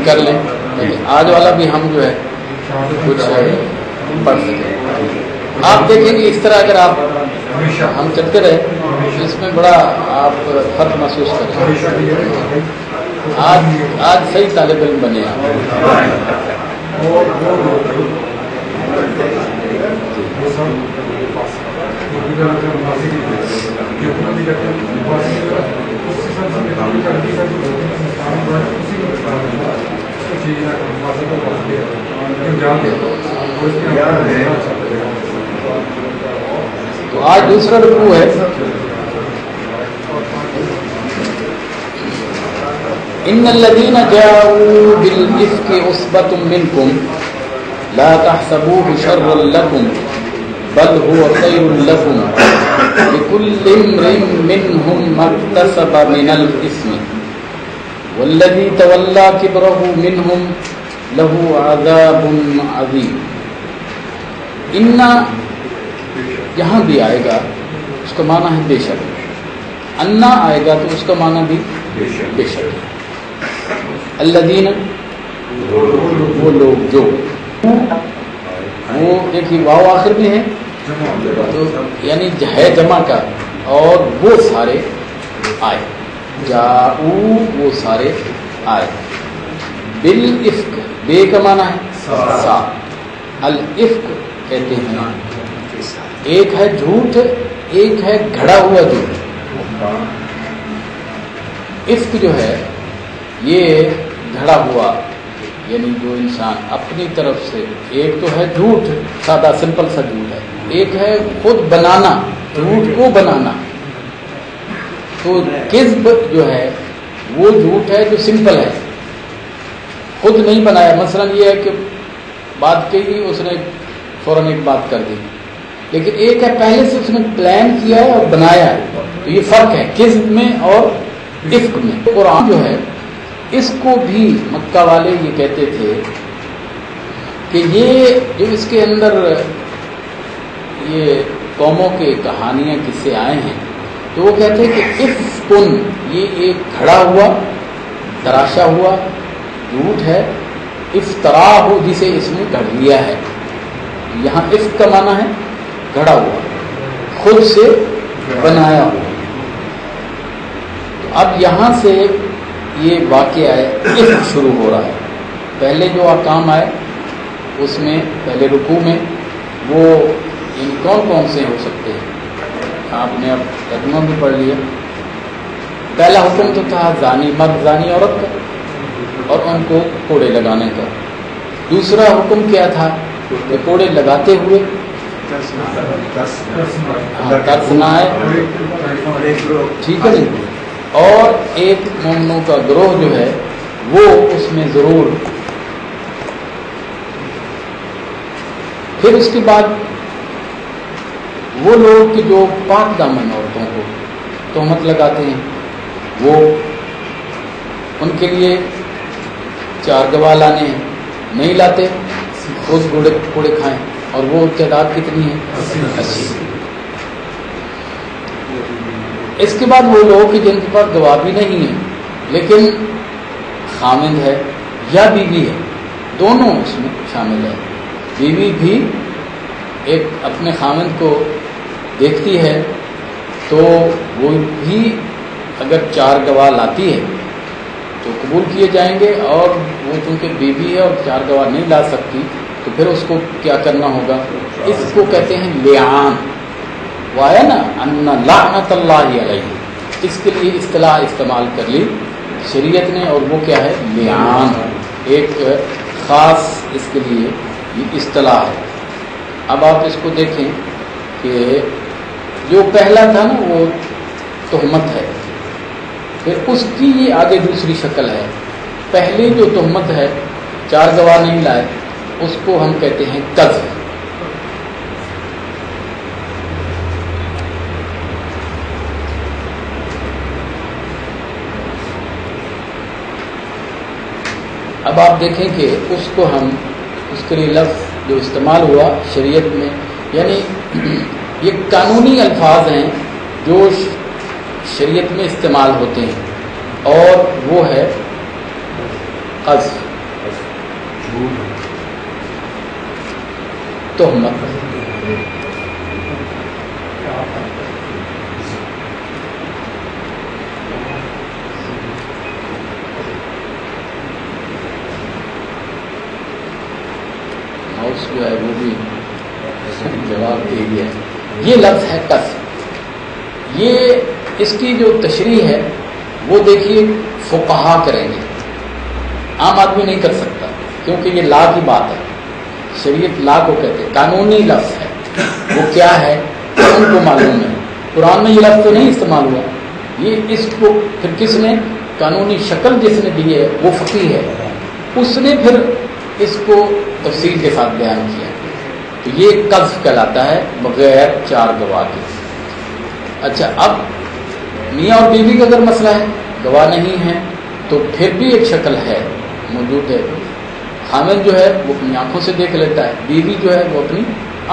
کر لیں آج والا بھی ہم جو ہے کچھ پڑھ سکیں. آپ دیکھیں گے اس طرح اگر آپ ہم چلتے رہے اس میں بڑا آپ فرق محسوس کریں. آج صحیح طالب علم بنے آپ. تو آج دوسرا رکوع ہے. ان الذين جاءوا بالافك عصبة منكم لا تحسبوه شرا لكم بل هو خير لكم لكل امرئ منهم ما اكتسب من الاثم والذي تولى كبره منهم له عذاب عظيم. ان جہاں بھی آئے گا اس کا معنی ہے بے شک، انا آئے گا تو اس کا معنی بھی بے شک۔ الذین وہ لوگ جو، وہ دیکھیے واو آخر میں ہے تو یعنی ہے جمع کا، اور وہ سارے آئے، جاؤ وہ سارے آئے، بالافک بے کا معنی ہے ساتھ، الافک کہتے ہیں ایک ہے جھوٹ، ایک ہے گھڑا ہوا جھوٹ۔ افک جو ہے یہ گھڑا ہوا، یعنی جو انسان اپنی طرف سے، ایک تو ہے جھوٹ سادہ سمپل سا جھوٹ ہے، ایک ہے خود بنانا، جھوٹ کو بنانا۔ تو کذب جو ہے وہ جھوٹ ہے جو سمپل ہے، خود نہیں بنایا، مثلا یہ ہے کہ بات کہی اس نے فوراً ایک بات کر دی، لیکن ایک ہے پہلے سے اس نے پلان کیا ہے اور بنایا ہے، تو یہ فرق ہے کذب میں اور افک میں۔ قرآن جو ہے اس کو بھی مکہ والے یہ کہتے تھے کہ یہ جو اس کے اندر یہ قوموں کے کہانیاں کس سے آئے ہیں، تو وہ کہتے ہیں کہ افکن یہ ایک کھڑا ہوا تراشا ہوا جھوٹ ہے، افطرا ہو جسے اس نے گھڑ لیا ہے، یہاں افک کا معنی ہے گھڑا ہوا، خود سے بنایا ہوا۔ تو اب یہاں سے یہ واقعہ ہے افک شروع ہو رہا ہے۔ پہلے جو احکام آئے اس میں پہلے رکوع میں وہ یعنی کون کون سے ہو سکتے ہیں، آپ نے اب ترجمہ بھی پڑھ لیا۔ پہلا حکم تو تھا زانی مرد زانی عورت کا اور ان کو کوڑے لگانے کا۔ دوسرا حکم کیا تھا کہ کوڑے لگاتے ہوئے ترس نہ آئے، ٹھیک ہے نہیں، اور ایک مومنوں کا گروہ جو ہے وہ اس میں ضرور۔ پھر اس کے بعد وہ لوگ کہ جو پاک دامن عورتوں کو تہمت لگاتے ہیں، وہ ان کے لیے 4 گواہ لانے ہیں، نہیں لاتے خود کوڑے کھائیں، اور وہ تعداد کتنی ہے 80۔ اس کے بعد وہ لوگ کہ جن کے پاس گواہ بھی نہیں ہے لیکن خامند ہے یا بیوی ہے، دونوں اس میں شامل ہے۔ بیوی بھی ایک اپنے خامند کو دیکھتی ہے تو وہ بھی اگر 4 گواہ لاتی ہے تو قبول کیے جائیں گے، اور وہ چونکہ بیوی ہے اور 4 گواہ نہیں لا سکتی تو پھر اس کو کیا کرنا ہوگا، اس کو کہتے ہیں لعان۔ وہ آیا نا ان لعنت اللہ علیہ، اس کے لیے اصطلاح استعمال کر لی شریعت نے، اور وہ کیا ہے لعان، ایک خاص اس کے لیے یہ اصطلاح ہے۔ اب آپ اس کو دیکھیں کہ جو پہلا تھا نا وہ تہمت ہے، پھر اس کی یہ آگے دوسری شکل ہے۔ پہلی جو تہمت ہے 4 گواہ نہیں لائے اس کو ہم کہتے ہیں قذف۔ اب آپ دیکھیں کہ اس کو ہم اس کے لیے لفظ جو استعمال ہوا شریعت میں، یعنی یہ قانونی الفاظ ہیں جو شریعت میں استعمال ہوتے ہیں، اور وہ ہے قذف، تہمت۔ ہاؤس جو ہے وہ بھی جواب دے دیا۔ یہ لفظ ہے قذف، یہ اس کی جو تشریح ہے وہ دیکھیے فقہا کریں گے، عام آدمی نہیں کر سکتا، کیونکہ یہ لا کی بات ہے، شریعت لا کو کہتے ہیں، قانونی لفظ ہے۔ وہ کیا ہے ان کو معلوم ہے، قرآن میں یہ لفظ تو نہیں استعمال ہوا، یہ اس کو پھر کس نے قانونی شکل جس نے دی ہے وہ فقیہ ہے، اس نے پھر اس کو تفصیل کے ساتھ بیان کیا، تو یہ قذف کہلاتا ہے بغیر 4 گواہ کے۔ اچھا، اب میاں اور بیوی کا اگر مسئلہ ہے، گواہ نہیں ہے، تو پھر بھی ایک شکل ہے موجود ہے، خامن جو ہے وہ اپنی آنکھوں سے دیکھ لیتا ہے، بیوی جو ہے وہ اپنی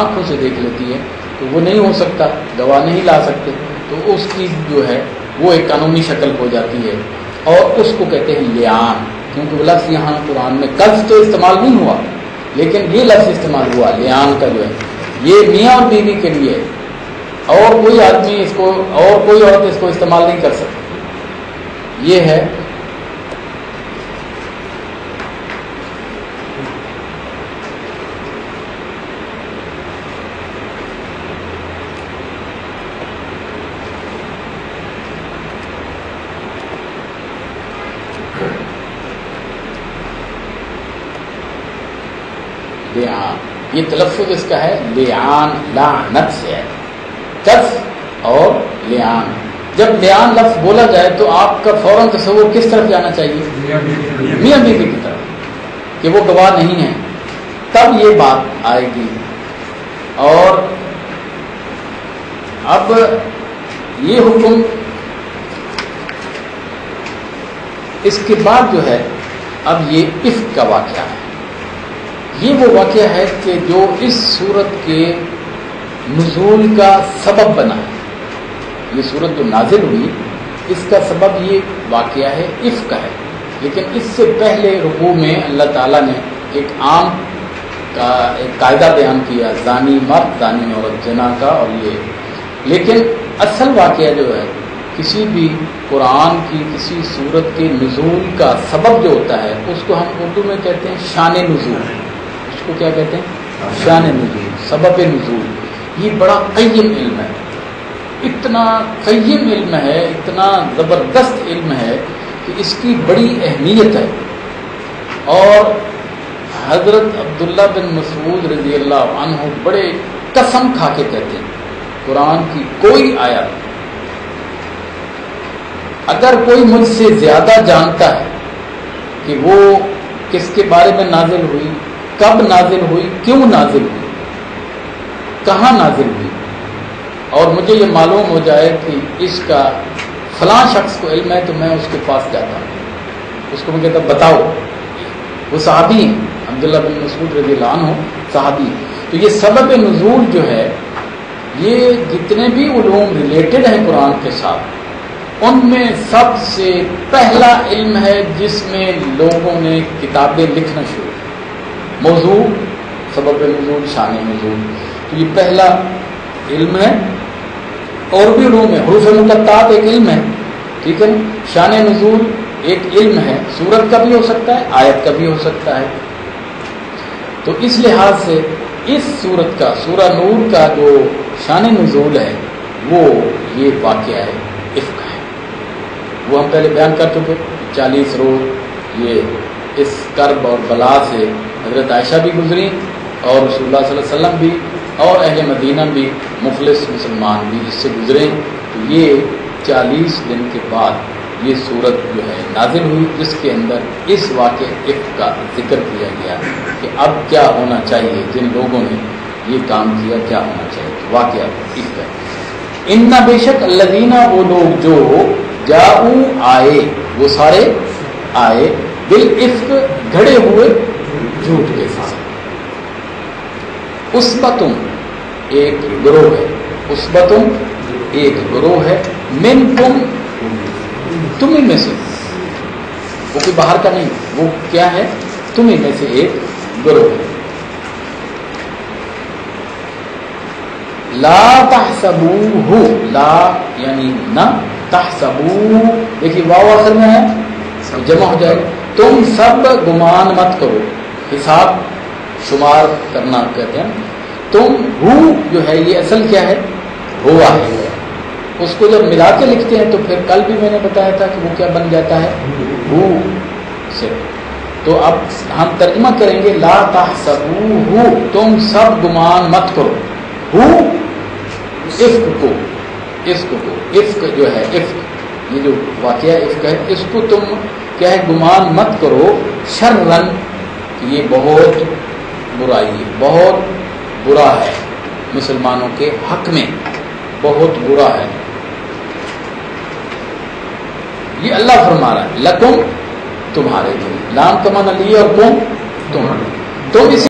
آنکھوں سے دیکھ لیتی ہے، تو وہ نہیں ہو سکتا، گواہ نہیں لا سکتے، تو اس کی جو ہے وہ ایک قانونی شکل ہو جاتی ہے، اور اس کو کہتے ہیں لیان، کیونکہ وہ لفظ یہاں قرآن میں قذف تو استعمال نہیں ہوا، لیکن یہ لفظ استعمال ہوا لیان کا جو ہے، یہ میاں اور بیوی کے لیے، اور کوئی آدمی اس کو اور کوئی عورت اس کو استعمال نہیں کر سکتی. یہ ہے لیان. یہ تلفظ اس کا ہے لیان، لعنت سے ہے، قذف اور لیان. جب لیان لفظ بولا جائے تو آپ کا فوراً تصور کس طرف جانا چاہیے؟ میاں بیوی کی طرف، کہ وہ گواہ نہیں ہے، تب یہ بات آئے گی. اور اب یہ حکم اس کے بعد جو ہے، اب یہ افک کا واقعہ ہے. یہ وہ واقعہ ہے کہ جو اس سورت کے نزول کا سبب بنا ہے. یہ سورت جو نازل ہوئی اس کا سبب یہ واقعہ ہے، افک کا ہے. لیکن اس سے پہلے رکوع میں اللہ تعالیٰ نے ایک عام کا ایک قاعدہ بیان کیا، زانی مرد زانی عورت جنا کا، اور یہ لیکن اصل واقعہ جو ہے کسی بھی قرآن کی کسی سورت کے نزول کا سبب جو ہوتا ہے اس کو ہم اردو میں کہتے ہیں شان نزول. اس کو کیا کہتے ہیں؟ شان نزول، سبب نزول. یہ بڑا قیم علم ہے، اتنا قیم علم ہے، اتنا زبردست علم ہے کہ اس کی بڑی اہمیت ہے. اور حضرت عبداللہ بن مسعود رضی اللہ عنہ بڑے قسم کھا کے کہتے ہیں قرآن کی کوئی آیت اگر کوئی مجھ سے زیادہ جانتا ہے کہ وہ کس کے بارے میں نازل ہوئی، کب نازل ہوئی، کیوں نازل ہوئی، کہاں نازل ہوئی، اور مجھے یہ معلوم ہو جائے کہ اس کا فلاں شخص کو علم ہے، تو میں اس کے پاس جاتا ہوں، اس کو میں کہتا ہوں بتاؤ. وہ صحابی ہیں، عبداللہ بن مسعود رضی اللہ عنہ صحابی. تو یہ سبب نزول جو ہے، یہ جتنے بھی علوم ریلیٹڈ ہیں قرآن کے ساتھ، ان میں سب سے پہلا علم ہے جس میں لوگوں نے کتابیں لکھنا شروع کی. موضوع، سبب نزول، شان نزول، تو یہ پہلا علم ہے. اور بھی علوم ہے، حروف مقطعات ایک علم ہے، ٹھیک ہے. شان نزول ایک علم ہے، سورت کا بھی ہو سکتا ہے، آیت کا بھی ہو سکتا ہے. تو اس لحاظ سے اس سورت کا، سورہ نور کا جو شان نزول ہے وہ یہ واقعہ ہے، افک ہے. وہ ہم پہلے بیان کر چکے. 40 روز یہ اس کرب اور بلا سے حضرت عائشہ بھی گزری، اور رسول اللہ صلی اللہ علیہ وسلم بھی، اور اہل مدینہ بھی، مخلص مسلمان بھی اس سے گزرے. تو یہ 40 دن کے بعد یہ سورت جو ہے نازل ہوئی، جس کے اندر اس واقعہ افک کا ذکر کیا گیا کہ اب کیا ہونا چاہیے، جن لوگوں نے یہ کام کیا کیا ہونا چاہیے. واقعہ افک ہے. ان بے شک الذین، وہ لوگ جو جاؤ آئے، وہ سارے آئے، بالافک گھڑے ہوئے جھوٹ کے ساتھ. اسبتم ایک گروہ ہے، اسبتم ایک گروہ ہے، منکم تمہیں میں سے، وہ کوئی باہر کا نہیں، وہ کیا ہے؟ تمہیں میں سے ایک گروہ ہے. لا تحسبوہ، لا یعنی نہ، تحسبوہ دیکھیے واو آخر میں ہے، جمع ہو جائے گا. تم سب گمان مت کرو، حساب شمار کرنا کہتے ہیں. تم ہو جو ہے یہ اصل کیا ہے؟ ہوا ہے. اس کو جب ملا کے لکھتے ہیں تو پھر کل بھی میں نے بتایا تھا کہ وہ کیا بن جاتا ہے؟ ہو سے. تو اب ہم ترجمہ کریں گے لا تحسبوہ، تم سب گمان مت کرو. ہو افک کو، افک جو ہے، افک یہ جو واقعہ افک ہے، اس کو تم کیا ہے؟ گمان مت کرو. شررن، یہ بہت برائی ہے، بہت برا ہے، مسلمانوں کے حق میں بہت برا ہے. یہ اللہ فرما رہا ہے لکم، تمہارے لیے. لام کا معنی لیے اور تم، تم اس